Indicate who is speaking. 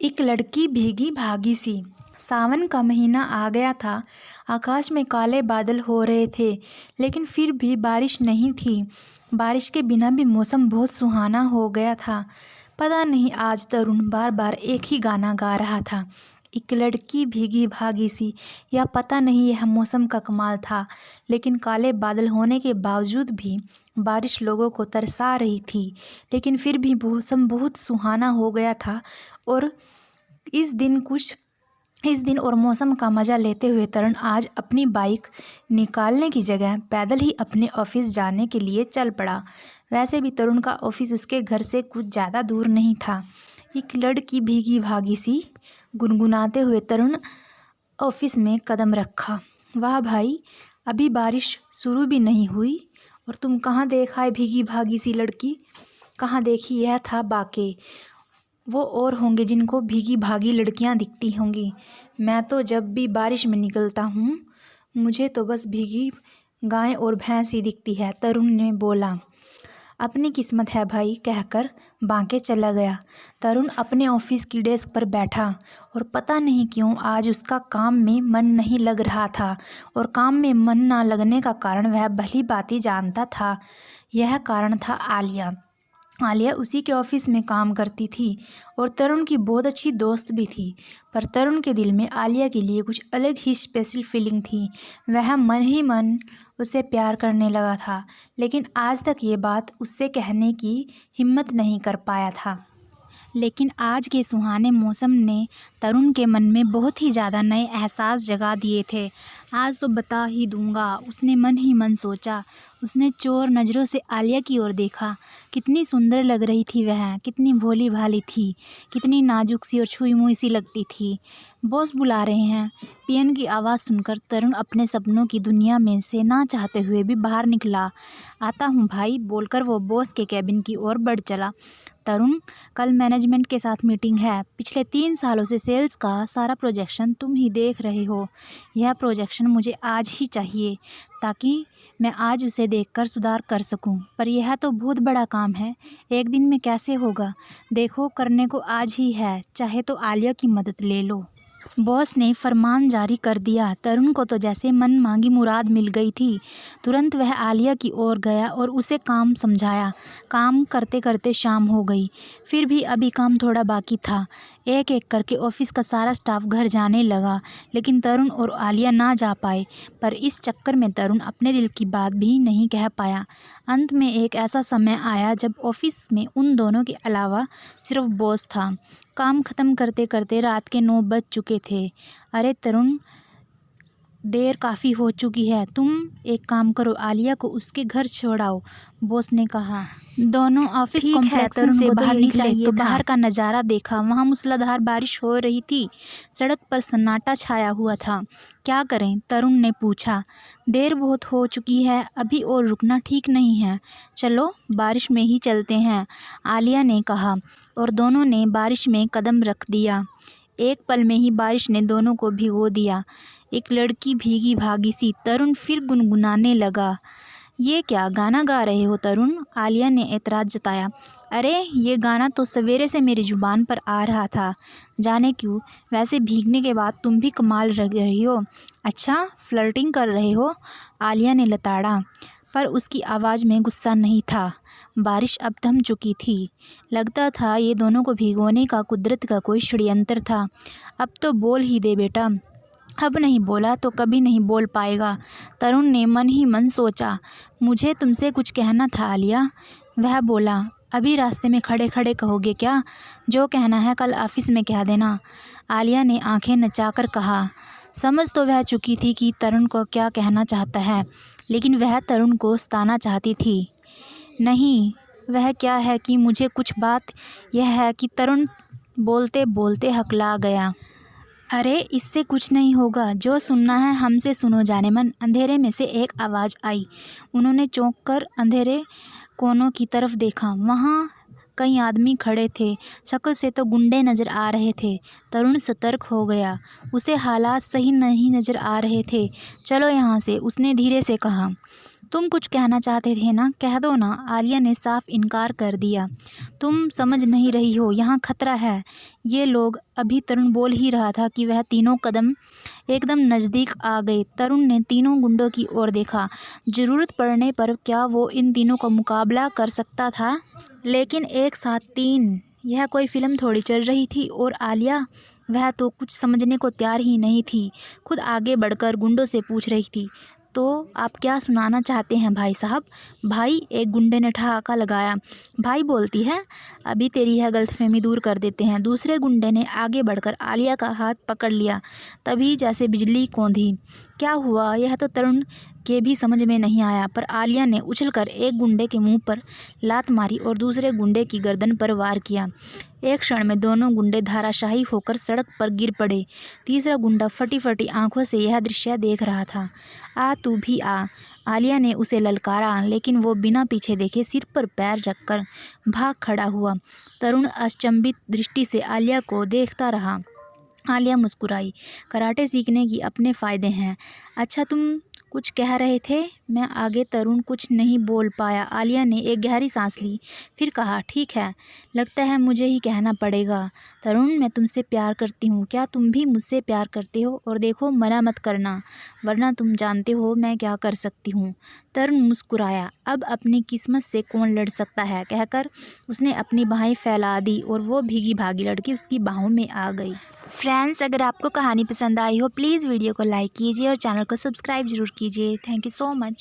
Speaker 1: एक लड़की भीगी भागी सी। सावन का महीना आ गया था। आकाश में काले बादल हो रहे थे, लेकिन फिर भी बारिश नहीं थी। बारिश के बिना भी मौसम बहुत सुहाना हो गया था। पता नहीं आज तरुण बार बार एक ही गाना गा रहा था, एक लड़की भीगी भागी सी। या पता नहीं यह मौसम का कमाल था, लेकिन काले बादल होने के बावजूद भी बारिश लोगों को तरसा रही थी। लेकिन फिर भी मौसम बहुत सुहाना हो गया था। और इस दिन और मौसम का मज़ा लेते हुए तरुण आज अपनी बाइक निकालने की जगह पैदल ही अपने ऑफिस जाने के लिए चल पड़ा। वैसे भी तरुण का ऑफिस उसके घर से कुछ ज़्यादा दूर नहीं था। एक लड़की भीगी भागी सी गुनगुनाते हुए तरुण ऑफिस में कदम रखा। वाह भाई, अभी बारिश शुरू भी नहीं हुई और तुम कहाँ देखा है भीगी भागी सी लड़की? कहाँ देखी? यह था बाके। वो और होंगे जिनको भीगी भागी लड़कियां दिखती होंगी। मैं तो जब भी बारिश में निकलता हूँ, मुझे तो बस भीगी गाय और भैंस ही दिखती है, तरुण ने बोला। अपनी किस्मत है भाई, कहकर बांके चला गया। तरुण अपने ऑफिस की डेस्क पर बैठा और पता नहीं क्यों आज उसका काम में मन नहीं लग रहा था। और काम में मन ना लगने का कारण वह भली भांति जानता था। यह कारण था आलिया। आलिया उसी के ऑफिस में काम करती थी और तरुण की बहुत अच्छी दोस्त भी थी। पर तरुण के दिल में आलिया के लिए कुछ अलग ही स्पेशल फीलिंग थी। वह मन ही मन उसे प्यार करने लगा था, लेकिन आज तक ये बात उससे कहने की हिम्मत नहीं कर पाया था। लेकिन आज के सुहाने मौसम ने तरुण के मन में बहुत ही ज़्यादा नए एहसास जगा दिए थे। आज तो बता ही दूंगा, उसने मन ही मन सोचा। उसने चोर नज़रों से आलिया की ओर देखा। कितनी सुंदर लग रही थी वह, कितनी भोली भाली थी, कितनी नाजुक सी और छुई मुई सी लगती थी। बॉस बुला रहे हैं। पियन की आवाज़ सुनकर तरुण अपने सपनों की दुनिया में से ना चाहते हुए भी बाहर निकला। आता हूँ भाई, बोलकर वो बॉस के कैबिन की ओर बढ़ चला। तरुण, कल मैनेजमेंट के साथ मीटिंग है। पिछले 3 सालों से सेल्स का सारा प्रोजेक्शन तुम ही देख रहे हो। यह प्रोजेक्शन मुझे आज ही चाहिए, ताकि मैं आज उसे देखकर सुधार कर सकूं। पर यह तो बहुत बड़ा काम है, एक दिन में कैसे होगा? देखो, करने को आज ही है, चाहे तो आलिया की मदद ले लो। बॉस ने फरमान जारी कर दिया। तरुण को तो जैसे मन मांगी मुराद मिल गई थी। तुरंत वह आलिया की ओर गया और उसे काम समझाया। काम करते करते शाम हो गई। फिर भी अभी काम थोड़ा बाकी था। एक एक करके ऑफिस का सारा स्टाफ घर जाने लगा, लेकिन तरुण और आलिया ना जा पाए। पर इस चक्कर में तरुण अपने दिल की बात भी नहीं कह पाया। अंत में एक ऐसा समय आया जब ऑफिस में उन दोनों के अलावा सिर्फ बॉस था। काम खत्म करते करते रात के 9 बज चुके थे। अरे तरुण, देर काफ़ी हो चुकी है, तुम एक काम करो, आलिया को उसके घर छोड़ाओ, बॉस ने कहा। दोनों ऑफिस कॉम्प्लेक्स से बाहर निकले तो बाहर का नज़ारा देखा। वहाँ मूसलाधार बारिश हो रही थी। सड़क पर सन्नाटा छाया हुआ था। क्या करें, तरुण ने पूछा। देर बहुत हो चुकी है, अभी और रुकना ठीक नहीं है। चलो बारिश में ही चलते हैं, आलिया ने कहा। और दोनों ने बारिश में कदम रख दिया। एक पल में ही बारिश ने दोनों को भिगो दिया। एक लड़की भीगी भागी सी। तरुण फिर गुनगुनाने लगा। ये क्या गाना गा रहे हो तरुण? आलिया ने एतराज़ जताया। अरे, ये गाना तो सवेरे से मेरी ज़ुबान पर आ रहा था, जाने क्यों। वैसे भीगने के बाद तुम भी कमाल लग रही हो। अच्छा, फ्लर्टिंग कर रहे हो? आलिया ने लताड़ा, पर उसकी आवाज़ में गुस्सा नहीं था। बारिश अब थम चुकी थी। लगता था ये दोनों को भिगोने का कुदरत का कोई षड्यंत्र था। अब तो बोल ही दे बेटा, अब नहीं बोला तो कभी नहीं बोल पाएगा, तरुण ने मन ही मन सोचा। मुझे तुमसे कुछ कहना था आलिया, वह बोला। अभी रास्ते में खड़े खड़े कहोगे क्या? जो कहना है कल ऑफिस में कह देना, आलिया ने आंखें नचाकर कहा। समझ तो वह चुकी थी कि तरुण को क्या कहना चाहता है, लेकिन वह तरुण को सताना चाहती थी। नहीं, वह क्या है कि मुझे कुछ बात यह है कि तरुण बोलते बोलते हकला गया। अरे, इससे कुछ नहीं होगा, जो सुनना है हमसे सुनो जाने मन। अंधेरे में से एक आवाज़ आई। उन्होंने चौंक कर अंधेरे कोनों की तरफ देखा। वहाँ कई आदमी खड़े थे। शक्ल से तो गुंडे नज़र आ रहे थे। तरुण सतर्क हो गया। उसे हालात सही नहीं नज़र आ रहे थे। चलो यहाँ से, उसने धीरे से कहा। तुम कुछ कहना चाहते थे ना, कह दो ना। आलिया ने साफ इनकार कर दिया। तुम समझ नहीं रही हो, यहाँ खतरा है। ये लोग, अभी तरुण बोल ही रहा था कि वह तीनों कदम एकदम नज़दीक आ गए। तरुण ने तीनों गुंडों की ओर देखा। ज़रूरत पड़ने पर क्या वो इन तीनों का मुकाबला कर सकता था? लेकिन एक साथ तीन, यह कोई फिल्म थोड़ी चल रही थी। और आलिया, वह तो कुछ समझने को तैयार ही नहीं थी। खुद आगे बढ़कर गुंडों से पूछ रही थी, तो आप क्या सुनाना चाहते हैं भाई साहब? भाई, एक गुंडे ने ठहाका लगाया। भाई बोलती है, अभी तेरी यह गलतफहमी दूर कर देते हैं। दूसरे गुंडे ने आगे बढ़कर आलिया का हाथ पकड़ लिया। तभी जैसे बिजली कौंधी। क्या हुआ, यह तो तरुण के भी समझ में नहीं आया। पर आलिया ने उछलकर एक गुंडे के मुंह पर लात मारी और दूसरे गुंडे की गर्दन पर वार किया। एक क्षण में दोनों गुंडे धाराशाही होकर सड़क पर गिर पड़े। तीसरा गुंडा फटी फटी आंखों से यह दृश्य देख रहा था। आ तू भी आ, आलिया ने उसे ललकारा, लेकिन वो बिना पीछे देखे सिर पर पैर रखकर भाग खड़ा हुआ। तरुण अचंभित दृष्टि से आलिया को देखता रहा। आलिया मुस्कुराई। कराटे सीखने की अपने फ़ायदे हैं। अच्छा, तुम कुछ कह रहे थे? मैं आगे तरुण कुछ नहीं बोल पाया। आलिया ने एक गहरी सांस ली, फिर कहा, ठीक है, लगता है मुझे ही कहना पड़ेगा। तरुण, मैं तुमसे प्यार करती हूँ। क्या तुम भी मुझसे प्यार करते हो? और देखो, मना मत करना, वरना तुम जानते हो मैं क्या कर सकती हूँ। तरुण मुस्कुराया। अब अपनी किस्मत से कौन लड़ सकता है, कहकर उसने अपनी बाहें फैला दी और वो भीगी भागी लड़की उसकी बाहों में आ गई। फ्रेंड्स, अगर आपको कहानी पसंद आई हो, प्लीज़ वीडियो को लाइक कीजिए और चैनल को सब्सक्राइब ज़रूर कीजिए। Thank you so much.